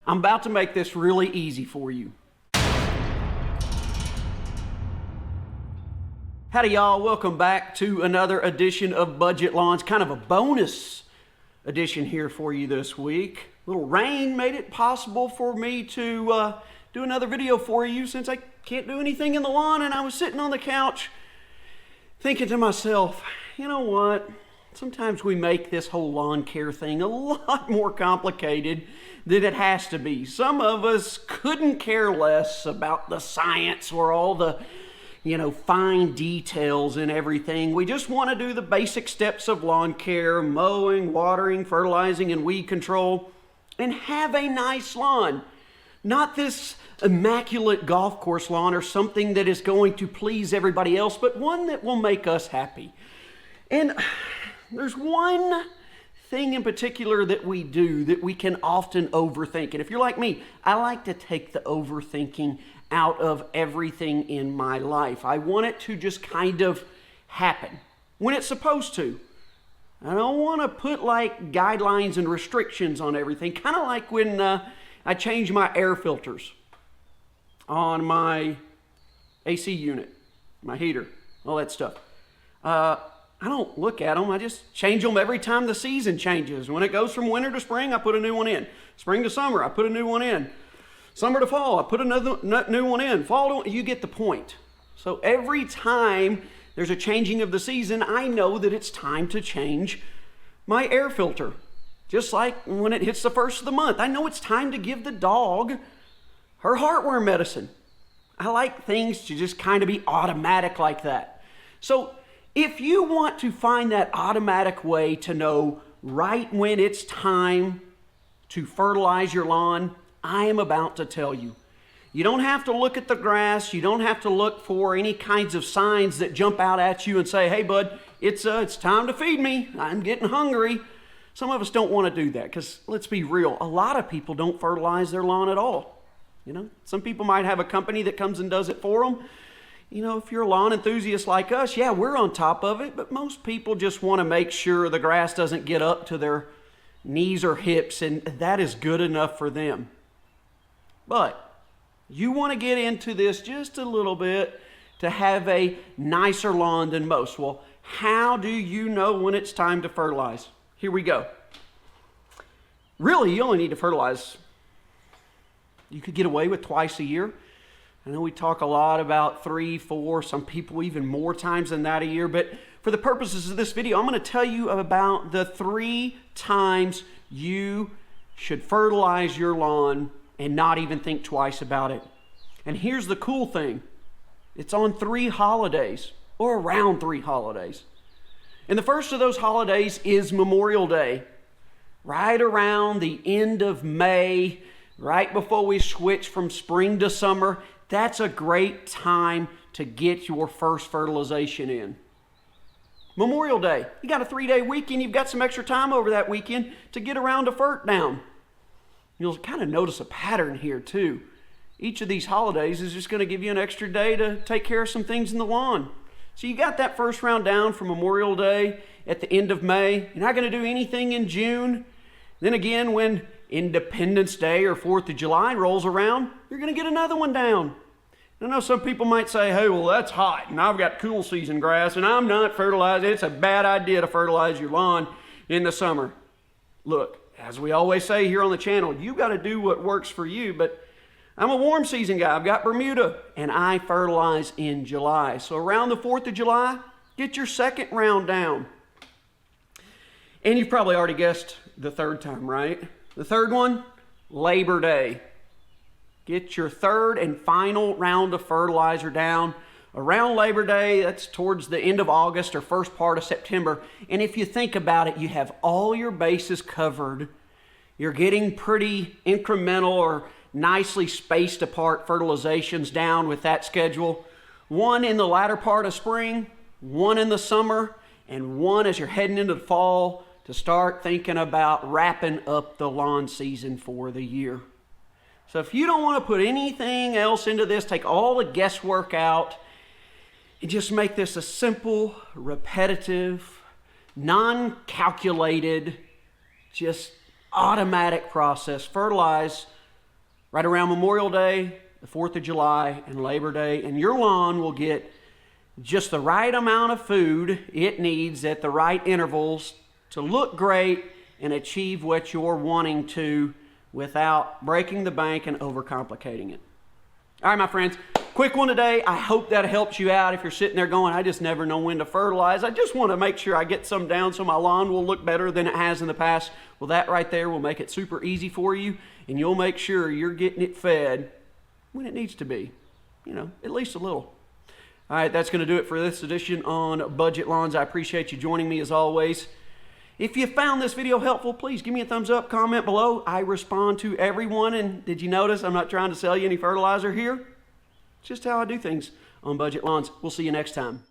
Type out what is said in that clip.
I'm about to make this really easy for you. Howdy y'all, welcome back to another edition of Budget Lawns, kind of a bonus edition here for you this week. A little rain made it possible for me to do another video for you since I can't do anything in the lawn, and I was sitting on the couch thinking to myself, you know what? Sometimes we make this whole lawn care thing a lot more complicated than it has to be. Some of us couldn't care less about the science or all the, fine details and everything. We just want to do the basic steps of lawn care, mowing, watering, fertilizing, and weed control, and have a nice lawn. Not this immaculate golf course lawn or something that is going to please everybody else, but one that will make us happy. And there's one thing in particular that we do that we can often overthink. And if you're like me, I like to take the overthinking out of everything in my life. I want it to just kind of happen when it's supposed to. I don't want to put like guidelines and restrictions on everything. Kind of like when I change my air filters on my AC unit, my heater, all that stuff. I don't look at them. I just change them every time the season changes. When it goes from winter to spring, I put a new one in. Spring to summer, I put a new one in. Summer to fall, I put another new one in. Fall to, you get the point. So every time there's a changing of the season, I know that it's time to change my air filter. Just like when it hits the first of the month, I know it's time to give the dog her heartworm medicine. I like things to just kind of be automatic like that. So if you want to find that automatic way to know right when it's time to fertilize your lawn, I am about to tell you. You don't have to look at the grass. You don't have to look for any kinds of signs that jump out at you and say, hey bud, it's time to feed me. I'm getting hungry. Some of us don't want to do that because let's be real. A lot of people don't fertilize their lawn at all. Some people might have a company that comes and does it for them. If you're a lawn enthusiast like us, yeah, we're on top of it, but most people just want to make sure the grass doesn't get up to their knees or hips, and that is good enough for them. But you want to get into this just a little bit to have a nicer lawn than most. Well, how do you know when it's time to fertilize? Here we go. Really, you only need to fertilize. You could get away with twice a year. I know we talk a lot about 3, 4, some people even more times than that a year, but for the purposes of this video, I'm going to tell you about the 3 times you should fertilize your lawn and not even think twice about it. And here's the cool thing. It's on 3 holidays or around 3 holidays. And the first of those holidays is Memorial Day, right around the end of May, right before we switch from spring to summer. That's a great time to get your first fertilization in. Memorial Day, you got a 3-day weekend. You've got some extra time over that weekend to get around to fert down. You'll kind of notice a pattern here too. Each of these holidays is just going to give you an extra day to take care of some things in the lawn. So you got that first round down for Memorial Day at the end of May. You're not going to do anything in June. Then again, when Independence Day or 4th of July rolls around, you're going to get another one down. I know some people might say, hey, well, that's hot, and I've got cool season grass, and I'm not fertilizing. It's a bad idea to fertilize your lawn in the summer. Look, as we always say here on the channel, you got to do what works for you, but I'm a warm season guy. I've got Bermuda, and I fertilize in July. So around the 4th of July, get your second round down. And you've probably already guessed the third time, right? The third one, Labor Day. Get your third and final round of fertilizer down around Labor Day. That's towards the end of August or first part of September. And if you think about it, you have all your bases covered. You're getting pretty incremental or nicely spaced apart fertilizations down with that schedule. One in the latter part of spring, one in the summer, and one as you're heading into the fall to start thinking about wrapping up the lawn season for the year. So if you don't want to put anything else into this, take all the guesswork out and just make this a simple, repetitive, non-calculated, just automatic process. Fertilize right around Memorial Day, the 4th of July, and Labor Day, and your lawn will get just the right amount of food it needs at the right intervals to look great and achieve what you're wanting to without breaking the bank and overcomplicating it. All right, my friends, quick one today. I hope that helps you out if you're sitting there going, I just never know when to fertilize. I just want to make sure I get some down so my lawn will look better than it has in the past. Well, that right there will make it super easy for you, and you'll make sure you're getting it fed when it needs to be, at least a little. All right, that's going to do it for this edition on Budget Lawns. I appreciate you joining me as always. If you found this video helpful, please give me a thumbs up, comment below. I respond to everyone, and did you notice I'm not trying to sell you any fertilizer here? It's just how I do things on Budget Lawns. We'll see you next time.